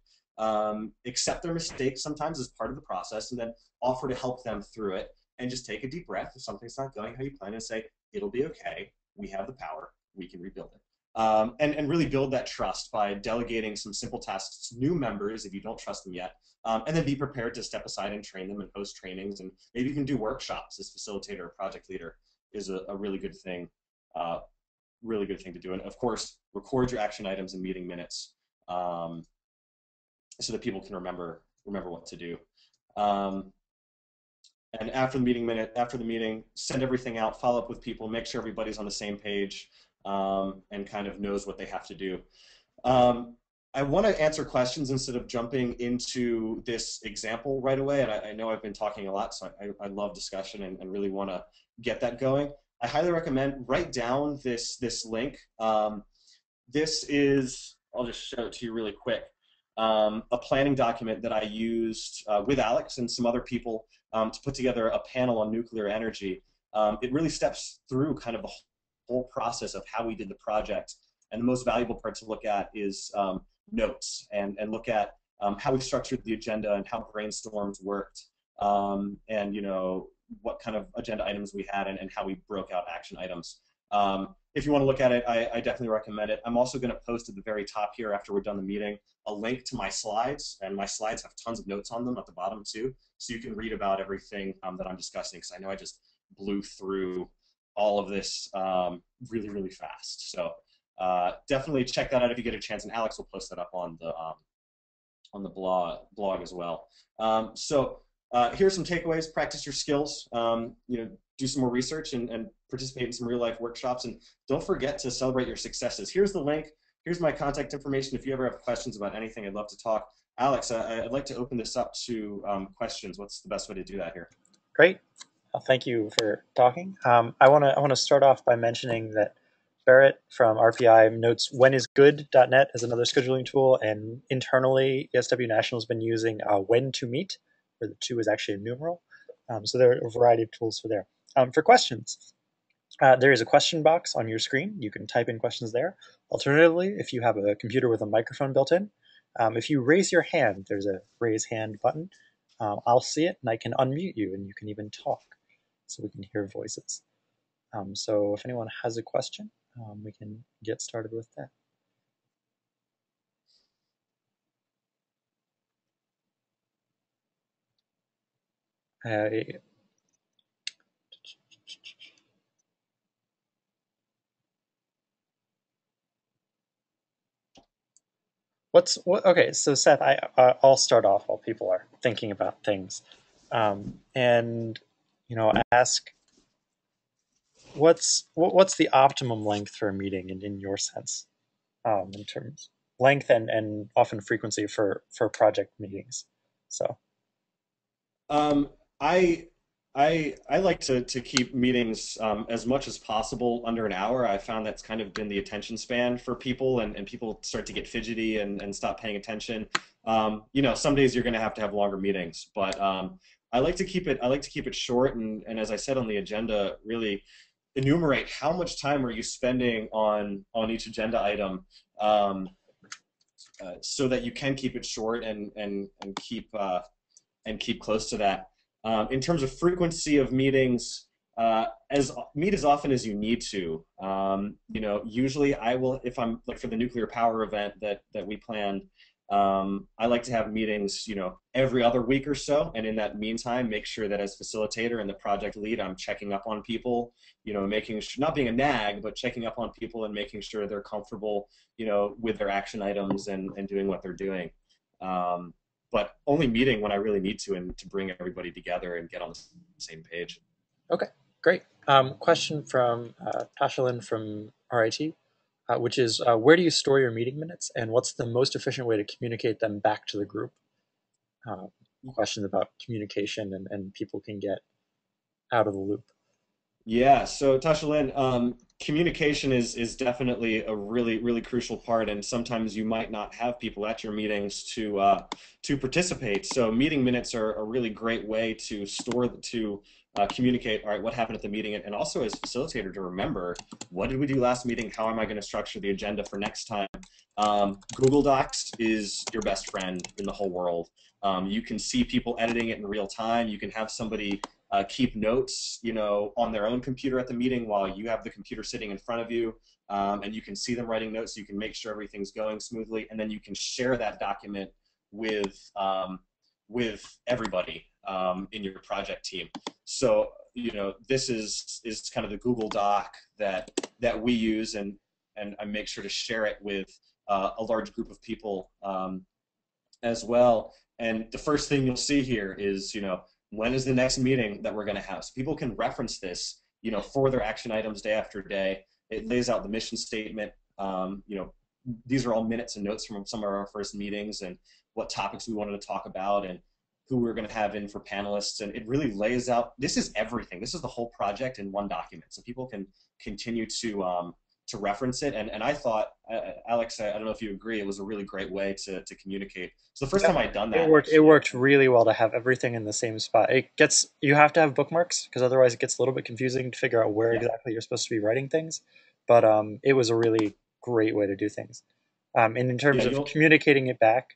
Accept their mistakes sometimes as part of the process, and then offer to help them through it. And just take a deep breath if something's not going how you plan, and say, it'll be okay. We have the power. We can rebuild it. And really build that trust by delegating some simple tasks to new members if you don't trust them yet. And then be prepared to step aside and train them and host trainings, and maybe even do workshops as facilitator or project leader is a really good thing to do. And of course, record your action items and meeting minutes so that people can remember what to do. And after the meeting, send everything out, follow up with people, make sure everybody's on the same page, and kind of knows what they have to do. I want to answer questions instead of jumping into this example right away. And I know I've been talking a lot, so I love discussion and really want to get that going. I highly recommend write down this link. This is, I'll just show it to you really quick, a planning document that I used with Alex and some other people to put together a panel on nuclear energy. It really steps through kind of the whole process of how we did the project. And the most valuable part to look at is notes, and look at how we structured the agenda and how brainstorms worked, and what kind of agenda items we had, and how we broke out action items. If you want to look at it, I definitely recommend it. I'm also going to post at the very top here, after we're done the meeting, a link to my slides, and my slides have tons of notes on them at the bottom too, so you can read about everything that I'm discussing, because I know I just blew through all of this really, really fast. So definitely check that out if you get a chance, and Alex will post that up on the blog as well. Here's some takeaways. Practice your skills. Do some more research and participate in some real life workshops, and don't forget to celebrate your successes. Here's the link. Here's my contact information. If you ever have questions about anything, I'd love to talk. Alex, I'd like to open this up to questions. What's the best way to do that here? Great. Well, thank you for talking. I want to start off by mentioning that Barrett from RPI notes whenisgood.net as another scheduling tool, and internally ESW National has been using when to meet, where the 2 is actually a numeral. So there are a variety of tools for there. For questions, there is a question box on your screen. You can type in questions there. Alternatively, if you have a computer with a microphone built in, if you raise your hand, there's a raise hand button. I'll see it and I can unmute you, and you can even talk so we can hear voices. So if anyone has a question, we can get started with that. Okay, so Seth, I'll start off while people are thinking about things, and ask what's the optimum length for a meeting in your sense, in terms length and often frequency for project meetings. So I like to keep meetings as much as possible under an hour. I found that's kind of been the attention span for people, and people start to get fidgety and stop paying attention. Some days you're going to have longer meetings, but I like to keep it short. And as I said on the agenda, really, enumerate how much time are you spending on each agenda item, um, so that you can keep it short and keep close to that. In terms of frequency of meetings, as meet as often as you need to. Usually I will, if I'm like for the nuclear power event that we planned, I like to have meetings, every other week or so. And in that meantime, make sure that as facilitator and the project lead, I'm checking up on people, making sure, not being a nag, but checking up on people and making sure they're comfortable, with their action items and doing what they're doing. But only meeting when I really need to and to bring everybody together and get on the same page. Okay, great. Question from Tashalyn from RIT, which is where do you store your meeting minutes and what's the most efficient way to communicate them back to the group? Questions about communication and people can get out of the loop. Yeah, so Tasha Lynn, communication is definitely a really crucial part, and sometimes you might not have people at your meetings to participate. So meeting minutes are a really great way to communicate. All right, what happened at the meeting, and also as facilitator to remember what did we do last meeting. How am I going to structure the agenda for next time? Google Docs is your best friend in the whole world. You can see people editing it in real time. You can have somebody keep notes, on their own computer at the meeting while you have the computer sitting in front of you, and you can see them writing notes. So you can make sure everything's going smoothly, and then you can share that document with everybody in your project team. So this is kind of the Google Doc that we use, and I make sure to share it with a large group of people as well. And the first thing you'll see here is when is the next meeting that we're going to have? So people can reference this, for their action items day after day. It lays out the mission statement. These are all minutes and notes from some of our first meetings and what topics we wanted to talk about and who we're going to have in for panelists. And it really lays out, this is everything. This is the whole project in one document. So people can continue to reference it. And I thought, Alex, I don't know if you agree, it was a really great way to communicate. So the first time I'd done that, it worked really well to have everything in the same spot. You have to have bookmarks because otherwise it gets a little bit confusing to figure out where exactly you're supposed to be writing things. But it was a really great way to do things. And in terms of communicating it back,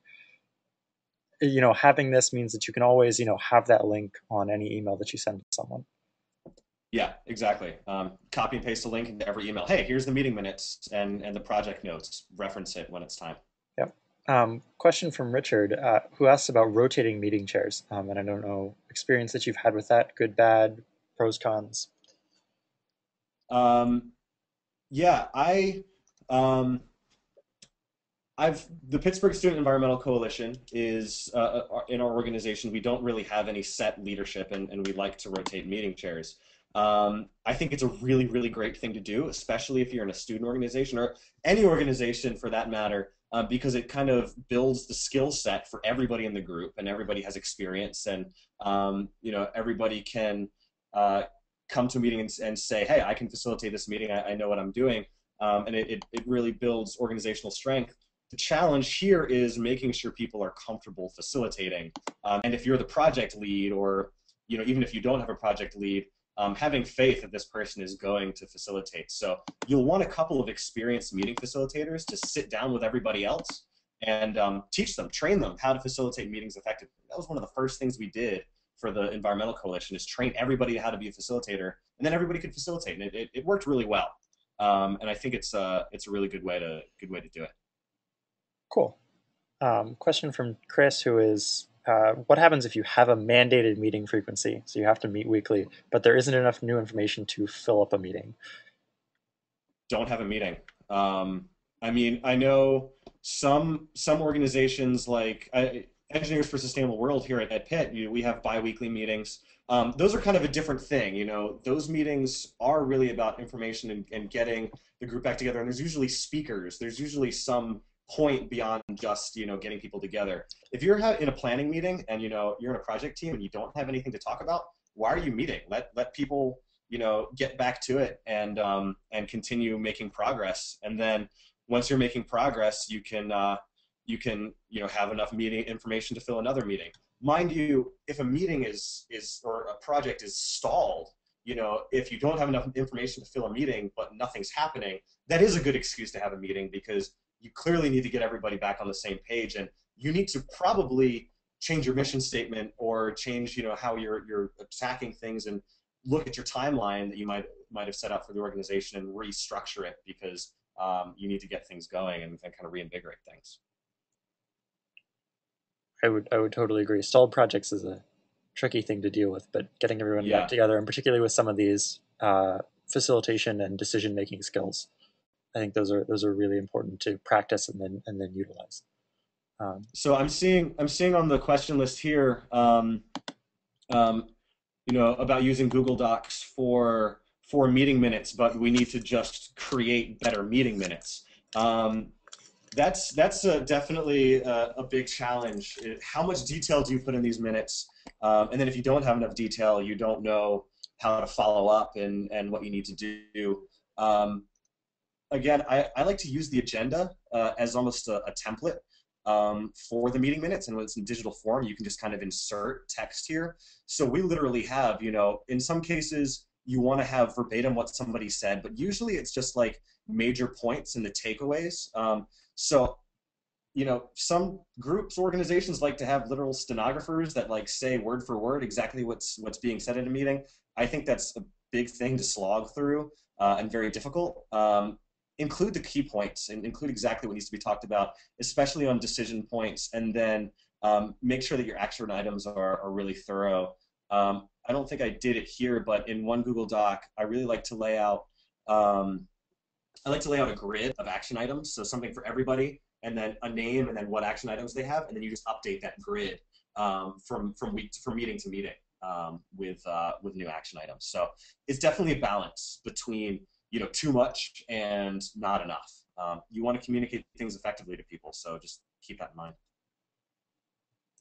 having this means that you can always, have that link on any email that you send to someone. Yeah, exactly. Copy and paste a link into every email. Hey, here's the meeting minutes and the project notes. Reference it when it's time. Yep. Question from Richard, who asks about rotating meeting chairs. And I don't know, experience that you've had with that, good, bad, pros, cons. Yeah, the Pittsburgh Student Environmental Coalition is in our organization. We don't really have any set leadership, and we like to rotate meeting chairs. I think it's a really great thing to do, especially if you're in a student organization or any organization for that matter, because it kind of builds the skill set for everybody in the group, and everybody has experience, and everybody can come to a meeting and say, hey, I can facilitate this meeting. I know what I'm doing, and it really builds organizational strength. The challenge here is making sure people are comfortable facilitating, and if you're the project lead, or even if you don't have a project lead, having faith that this person is going to facilitate. So you'll want a couple of experienced meeting facilitators to sit down with everybody else and teach them, train them how to facilitate meetings effectively. That was one of the first things we did for the Environmental Coalition, is train everybody how to be a facilitator, and then everybody could facilitate, and it worked really well. And I think it's a really good way to do it. Cool. Question from Chris, who is, what happens if you have a mandated meeting frequency? So you have to meet weekly, but there isn't enough new information to fill up a meeting. Don't have a meeting. I mean, I know some organizations like Engineers for a Sustainable World here at Pitt, we have bi-weekly meetings. Those are kind of a different thing. Those meetings are really about information and getting the group back together, and there's usually speakers. There's usually some point beyond just getting people together. If you're in a planning meeting and you're in a project team and you don't have anything to talk about, why are you meeting? Let people get back to it and continue making progress. And then once you're making progress, you can have enough meeting information to fill another meeting. Mind you, if a meeting or a project is stalled, if you don't have enough information to fill a meeting, but nothing's happening, that is a good excuse to have a meeting because you clearly need to get everybody back on the same page, and you need to probably change your mission statement or change, how you're attacking things, and look at your timeline that you might have set out for the organization and restructure it because you need to get things going and kind of reinvigorate things. I would totally agree. Stalled projects is a tricky thing to deal with, but getting everyone back Yeah. together, and particularly with some of these facilitation and decision making skills, I think those are really important to practice and then utilize. So I'm seeing on the question list here, um, about using Google Docs for meeting minutes, but we need to just create better meeting minutes. That's definitely a big challenge. How much detail do you put in these minutes? And then if you don't have enough detail, you don't know how to follow up and what you need to do. Again, I like to use the agenda as almost a template for the meeting minutes, and when it's in digital form, you can just kind of insert text here. So we literally have, in some cases, you want to have verbatim what somebody said, but usually it's just like major points and the takeaways. So, some groups, organizations like to have literal stenographers that like say word for word exactly what's being said in a meeting. I think that's a big thing to slog through and very difficult. Include the key points and include exactly what needs to be talked about, especially on decision points, and then make sure that your action items are really thorough. I don't think I did it here, but in one Google Doc, I really like to lay out a grid of action items, so something for everybody, and then a name, and then what action items they have, and then you just update that grid from meeting to meeting with new action items. So it's definitely a balance between too much and not enough. You want to communicate things effectively to people, so just keep that in mind.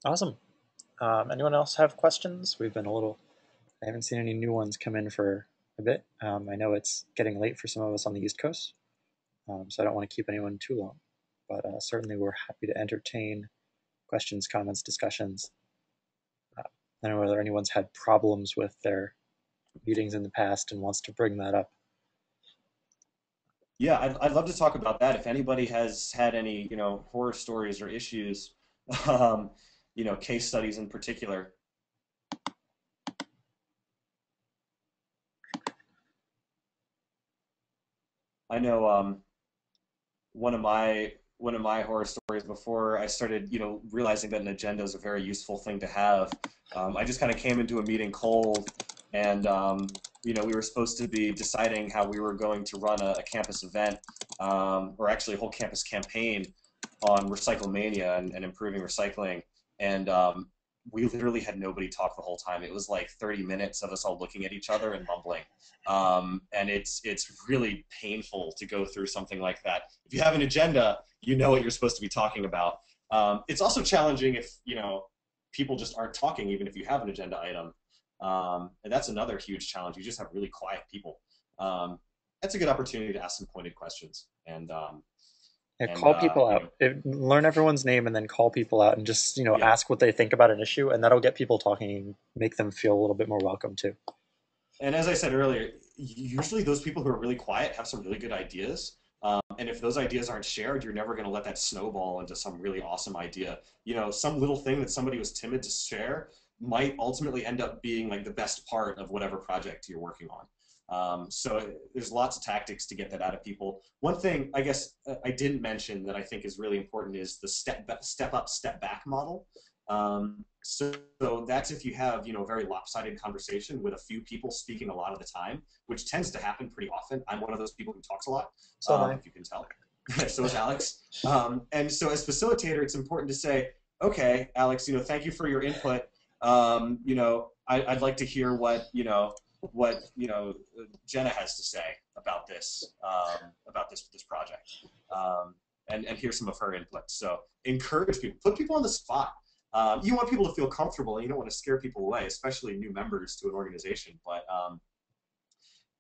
Awesome. Anyone else have questions? I haven't seen any new ones come in for a bit. I know it's getting late for some of us on the East Coast, so I don't want to keep anyone too long. But certainly we're happy to entertain questions, comments, discussions. I don't know whether anyone's had problems with their meetings in the past and wants to bring that up. Yeah, I'd love to talk about that. If anybody has had any, horror stories or issues, um, case studies in particular. I know one of my horror stories before I started, realizing that an agenda is a very useful thing to have. I just kind of came into a meeting cold, and we were supposed to be deciding how we were going to run a campus event, or actually a whole campus campaign on Recyclemania and improving recycling. And we literally had nobody talk the whole time. It was like 30 minutes of us all looking at each other and mumbling. And it's really painful to go through something like that. If you have an agenda, you know what you're supposed to be talking about. It's also challenging if people just aren't talking, even if you have an agenda item. And that's another huge challenge. You just have really quiet people. That's a good opportunity to ask some pointed questions and Call people out. Learn everyone's name and then call people out and just yeah. ask what they think about an issue, and that'll get people talking and make them feel a little bit more welcome too. And as I said earlier, usually those people who are really quiet have some really good ideas. And if those ideas aren't shared, you're never going to let that snowball into some really awesome idea. Some little thing that somebody was timid to share might ultimately end up being like the best part of whatever project you're working on. So there's lots of tactics to get that out of people. One thing I guess I didn't mention that I think is really important is the step up, step back model. So that's if you have a very lopsided conversation with a few people speaking a lot of the time, which tends to happen pretty often. I'm one of those people who talks a lot, if you can tell. So is Alex. And so as facilitator, it's important to say, okay, Alex, thank you for your input. I'd like to hear what Jenna has to say about this project, and hear some of her input. So encourage people, put people on the spot. You want people to feel comfortable, and you don't want to scare people away, especially new members to an organization. But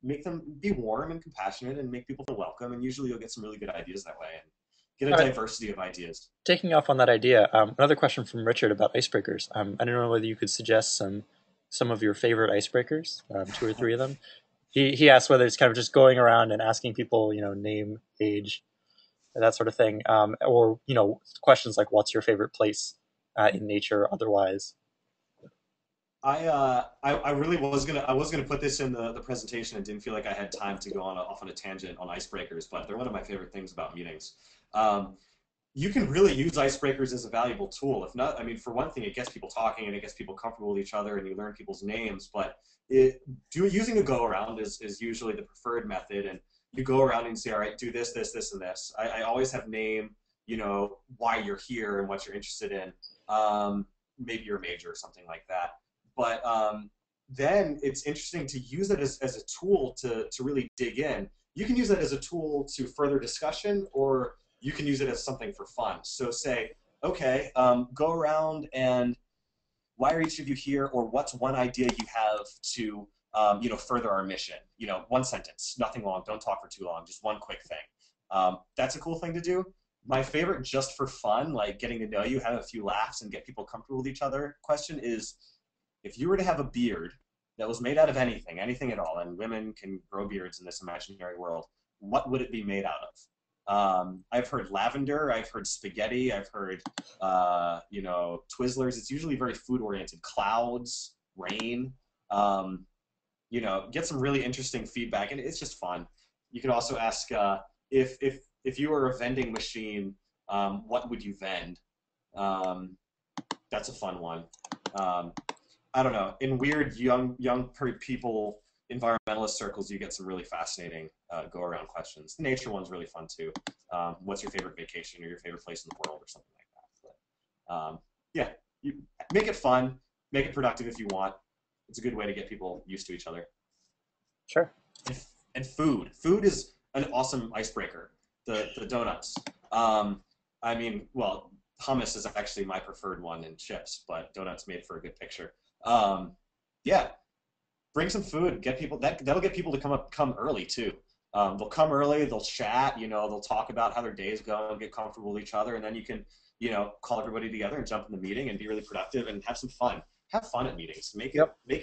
make them be warm and compassionate, and make people feel welcome. And usually, you'll get some really good ideas that way, and get a diversity of ideas. Taking off on that idea, another question from Richard about icebreakers. I don't know whether you could suggest some some of your favorite icebreakers, 2 or 3 of them. He asked whether it's kind of just going around and asking people, name, age, that sort of thing, or questions like what's your favorite place in nature, otherwise. I really was gonna put this in the presentation and didn't feel like I had time to go off on a tangent on icebreakers, but they're one of my favorite things about meetings. Um, you can really use icebreakers as a valuable tool. If not, I mean, for one thing, it gets people talking and it gets people comfortable with each other, and you learn people's names. But using a go around is usually the preferred method, and you go around and say, all right, do this, this, this, and this. I always have name, why you're here and what you're interested in. Maybe your major or something like that. But then it's interesting to use it as a tool to really dig in. You can use it as a tool to further discussion, or you can use it as something for fun. So say, okay, go around and why are each of you here, or what's one idea you have to further our mission? One sentence, nothing long, don't talk for too long, just one quick thing. That's a cool thing to do. My favorite, just for fun, like getting to know you, have a few laughs, and get people comfortable with each other question is, if you were to have a beard that was made out of anything, anything at all, and women can grow beards in this imaginary world, what would it be made out of? I've heard lavender, I've heard spaghetti, I've heard, Twizzlers. It's usually very food-oriented. Clouds, rain. Get some really interesting feedback, and it's just fun. You could also ask if you were a vending machine, what would you vend? That's a fun one. I don't know. In weird young people, environmentalist circles, you get some really fascinating go around questions. The nature one's really fun too. What's your favorite vacation or your favorite place in the world or something like that? But yeah, you make it fun, make it productive if you want. It's a good way to get people used to each other. Sure. And food is an awesome icebreaker. The donuts. I mean, well, hummus is actually my preferred one, and chips, but donuts made for a good picture. Yeah, bring some food. Get people that'll get people to come early too. They'll come early. They'll chat. They'll talk about how their days go and get comfortable with each other, and then you can call everybody together and jump in the meeting and be really productive and have some fun. Have fun at meetings. Make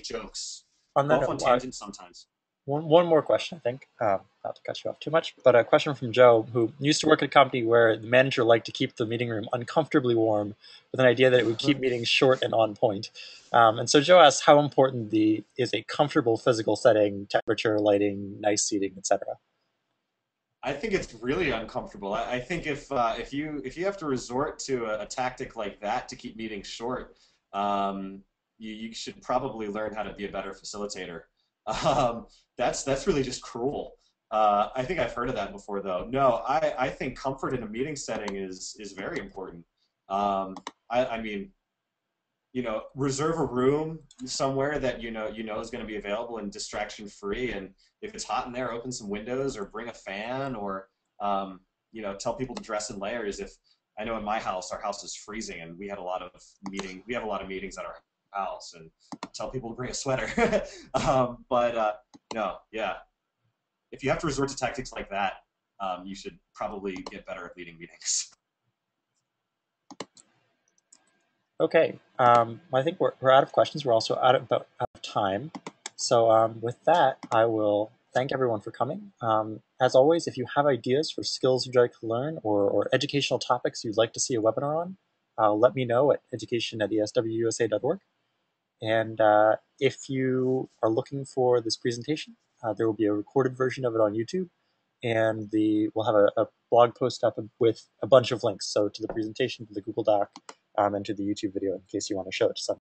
jokes. On Go that off on note, tangents sometimes. one more question, I think, not to cut you off too much, but a question from Joe, who used to work at a company where the manager liked to keep the meeting room uncomfortably warm with an idea that it would keep meetings short and on point. And so Joe asks how important is a comfortable physical setting, temperature, lighting, nice seating, etc. I think it's really uncomfortable. I think if you have to resort to a tactic like that to keep meetings short, you should probably learn how to be a better facilitator. That's really just cruel. I think I've heard of that before, though. No, I think comfort in a meeting setting is very important. I mean, reserve a room somewhere that is going to be available and distraction free. And if it's hot in there, open some windows or bring a fan, or tell people to dress in layers. If I know in my house, our house is freezing, and we have a lot of meetings at our house, and tell people to bring a sweater. No, yeah, if you have to resort to tactics like that, you should probably get better at leading meetings. Okay, I think we're out of questions. We're also out of time. So with that, I will thank everyone for coming. As always, if you have ideas for skills you'd like to learn, or educational topics you'd like to see a webinar on, let me know at education@eswusa.org. And if you are looking for this presentation, there will be a recorded version of it on YouTube, and we'll have a blog post up with a bunch of links, so to the presentation, to the Google Doc, and to the YouTube video, in case you want to show it to someone.